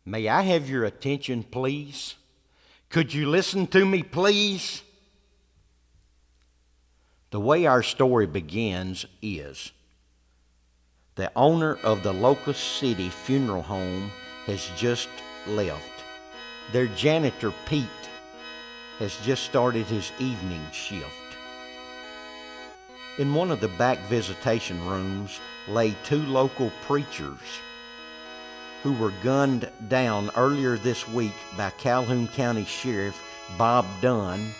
May I have your attention, please? Could you listen to me, please? The way our story begins is the owner of the Locust City Funeral Home has just left. Their janitor, Pete, has just started his evening shift. In one of the back visitation rooms lay two local preachers who were gunned down earlier this week by Calhoun County Sheriff Bob Dunn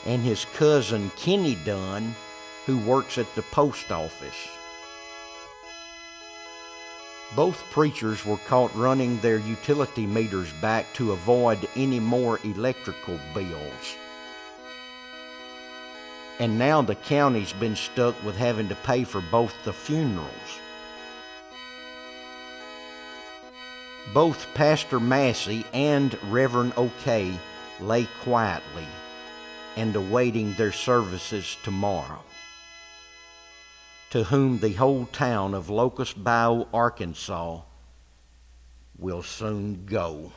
and his cousin Kenny Dunn, who works at the post office. Both preachers were caught running their utility meters back to avoid any more electrical bills. And now the county's been stuck with having to pay for both the funerals. Both Pastor Massey and Reverend O'Kay lay quietly and awaiting their services tomorrow, to whom the whole town of Locust Bayou, Arkansas will soon go.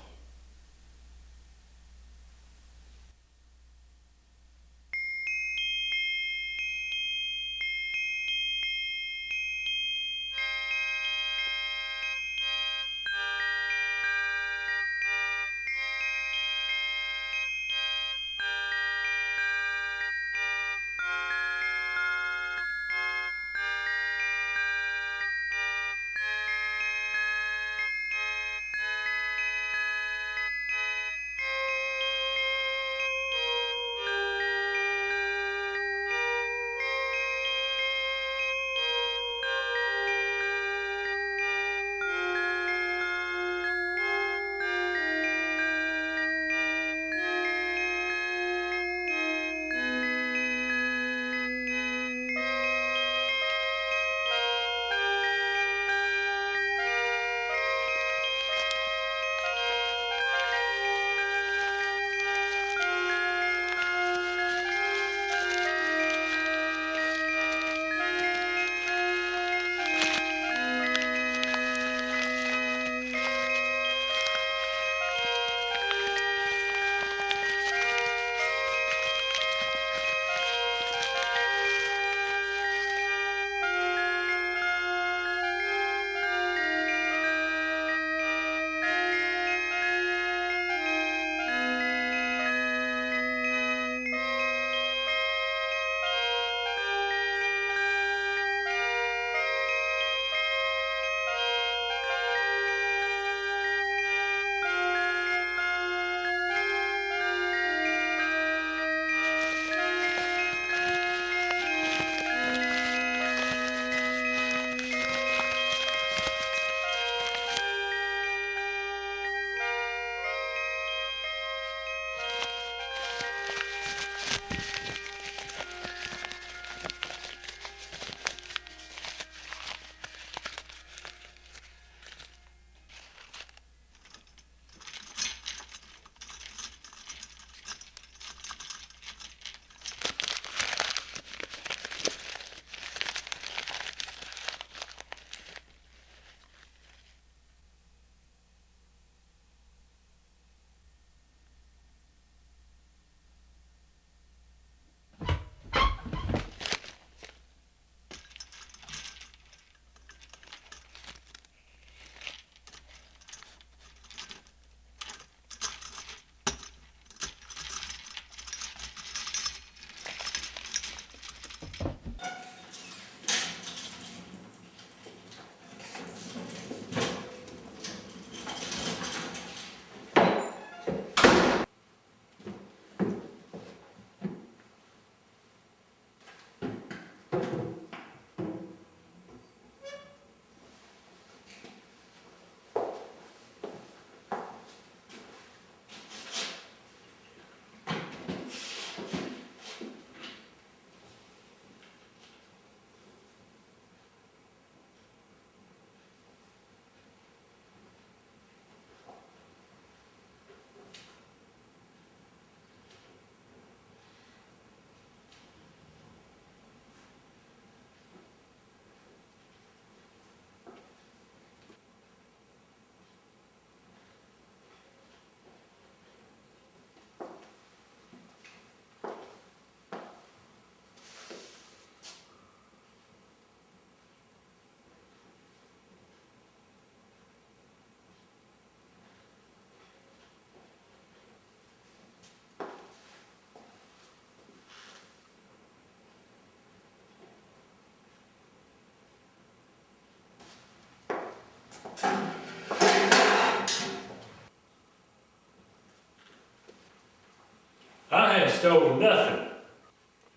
I ain't stolen nothing.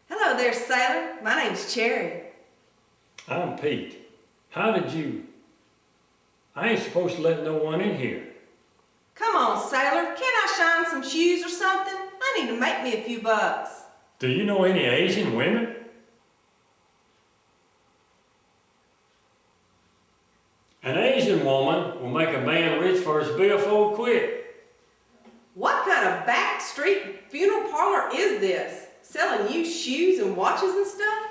Hello there, sailor. My name's Cherry. I'm Pete. How did you... I ain't supposed to let no one in here. Come on, sailor. Can't I shine some shoes or something? I need to make me a few bucks. Do you know any Asian women? An Asian woman will make a man rich for his billfold quick. What kind of back street funeral parlor is this? Selling you shoes and watches and stuff?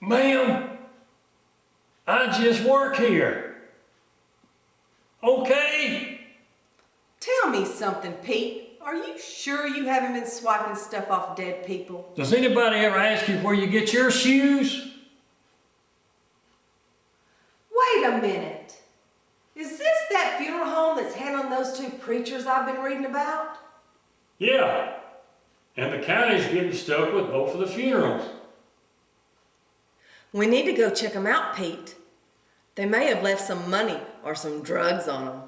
Ma'am, I just work here. Okay? Tell me something, Pete. Are you sure you haven't been swiping stuff off dead people? Does anybody ever ask you where you get your shoes? Wait a minute. Is this that funeral home that's handling those two preachers I've been reading about? Yeah. And the county's getting stuck with both of the funerals. We need to go check them out, Pete. They may have left some money or some drugs on them.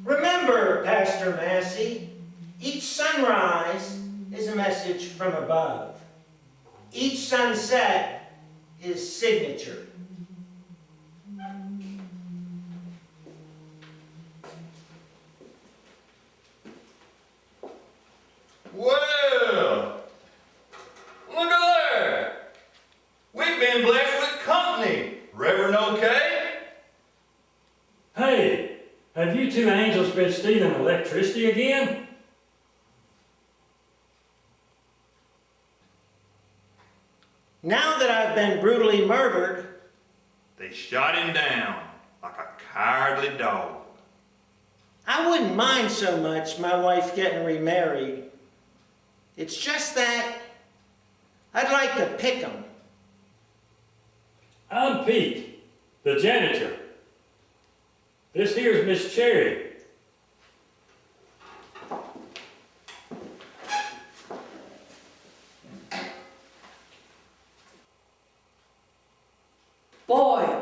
Remember, Pastor Massey, each sunrise is a message from above. Each sunset is signature. Well, look at there. We've been blessed with company, Reverend OK. Hey, have you two angels been stealing electricity again? Now that I've been brutally murdered, They shot him down like a cowardly dog. I wouldn't mind so much my wife getting remarried. It's just that I'd like to pick 'em. I'm Pete, the janitor. This here's Miss Cherry. Boy,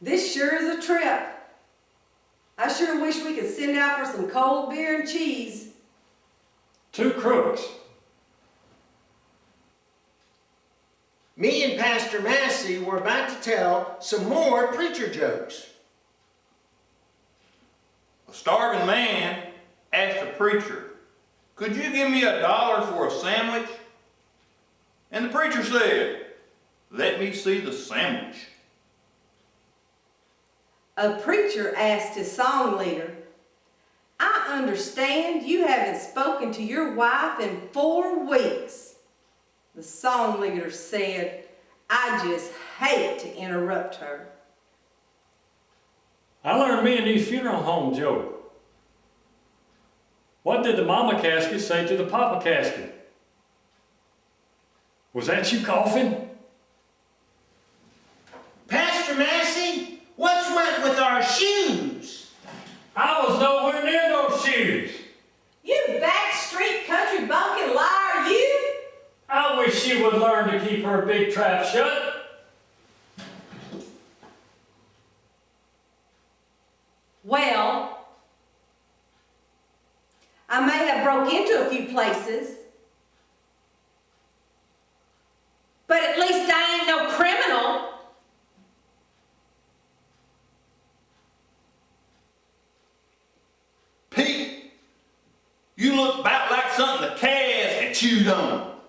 this sure is a trip. I sure wish we could send out for some cold beer and cheese. 2 crooks. Me and Pastor Massey were about to tell some more preacher jokes. A starving man asked the preacher, "Could you give me $1 for a sandwich?" And the preacher said, "Let me see the sandwich." A preacher asked his song leader, "I understand you haven't spoken to your wife in 4 weeks. The song leader said, "I just hate to interrupt her." I learned me a new funeral home joke. What did the mama casket say to the papa casket? Was that you coughing? Pastor Massey, what's went with our shoes? I was nowhere near those shoes. You backstreet country bumpkin liar, you! I wish she would learn to keep her big trap shut. Well, I may have broke into a few places, but at least I ain't no criminal. Pete, you look about like something the calves had chewed on.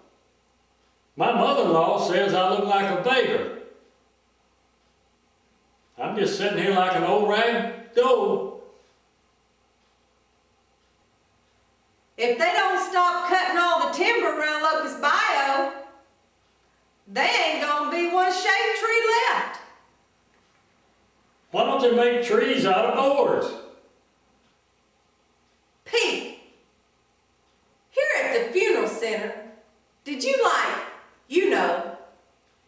My mother-in-law says I look like a beggar. I'm just sitting here like an old rag doll. If they don't stop cutting all the timber around Locust Bayou, they ain't gonna be one shade tree left. Why don't they make trees out of boards? Pete, here at the funeral center, did you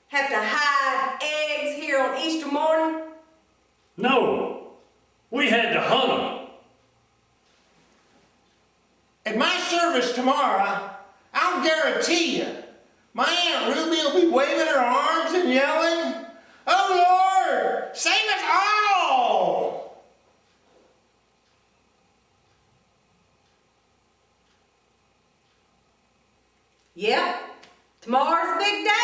have to hide eggs here on Easter morning? No, we had to hunt them. At my service tomorrow, I'll guarantee you, my Aunt Ruby will be waving her arms and yelling, "Oh Lord, save us all!" Yep, tomorrow's a big day.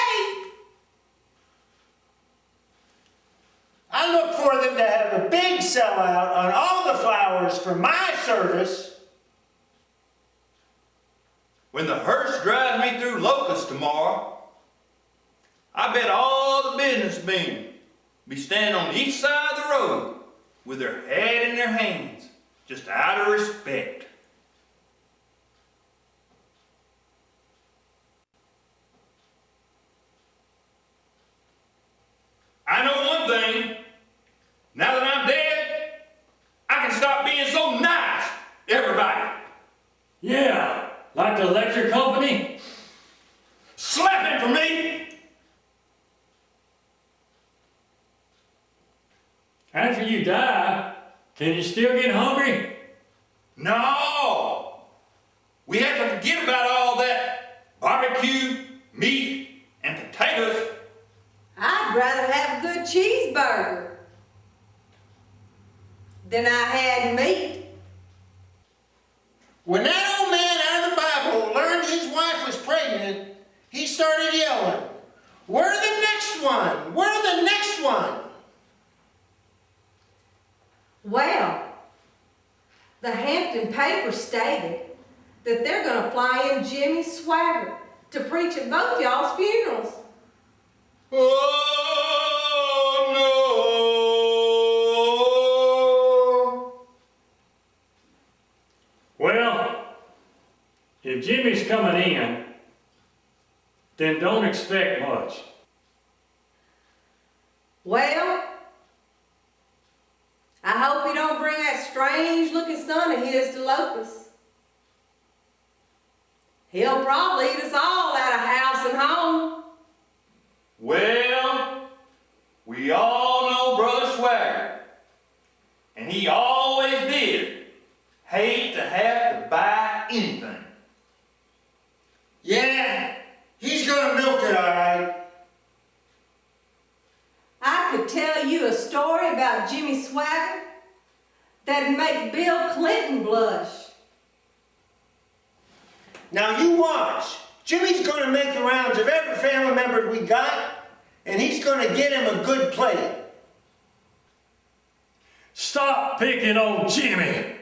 I look for them to have a big sellout on all the flowers for my service. When the hearse drives me through Locust tomorrow, I bet all the businessmen be standing on each side of the road with their hat in their hands, just out of respect. I know one thing. Now that I'm dead, I can stop being so nice to everybody. Yeah, like the electric company? Slapping for me. After you die, can you still get hungry? No! We have to forget about all that barbecue, meat, and potatoes. I'd rather have a good cheeseburger than I had meat. When that old man out of the Bible learned his wife was pregnant, he started yelling, "We're the next one! We're the next one!" Well, the Hampton paper stated that they're going to fly in Jimmy Swaggart to preach at both y'all's funerals. Oh no! Well, if Jimmy's coming in, then don't expect much. Well, I hope he don't bring that strange-looking son of his to Locust. He'll probably eat us all out of house and home. Well, we all know Brother Swagger, and he always did hate to have to buy anything. Yeah, he's gonna milk it all right. I could tell you a story about Jimmy Swaggart that'd make Bill Clinton blush. Now you watch. Jimmy's gonna make the rounds of every family member we got, and he's gonna get him a good plate. Stop picking on Jimmy.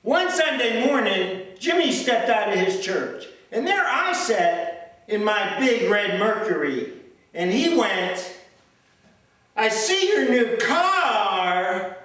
One Sunday morning, Jimmy stepped out of his church, and there I sat in my big red Mercury, and he went, "I see your new car."